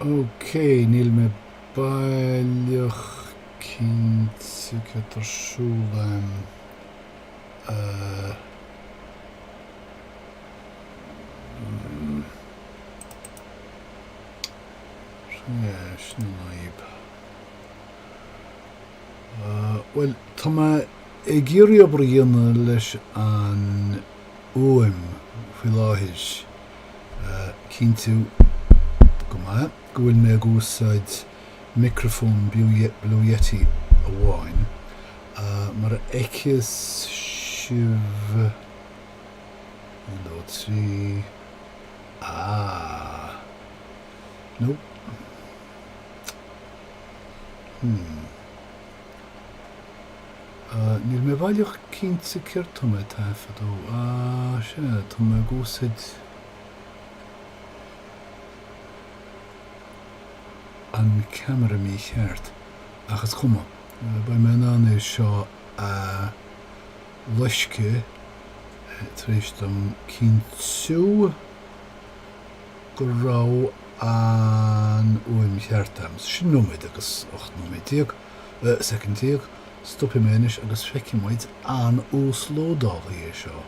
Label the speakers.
Speaker 1: Okay, níl me bailach cinnte tarsúlaim Snáib. Well, tá ag géirí obair dhéanana leis an uaim faoi láthais cinnte go bhfuil mé ag úsáid microphone Blue Yeti amháin mar eiceas sibh trí no níl mé bhailach cinnte cirtama taifeadó tá mé ag úsáid an camera mí cheart achas chuma ba mé ná seo leisce tréistem cinnte go rá an uaim cheartam sin nóid agus 8 nóid second tíag stoppi méis agus feici muid an úslódálaí seo.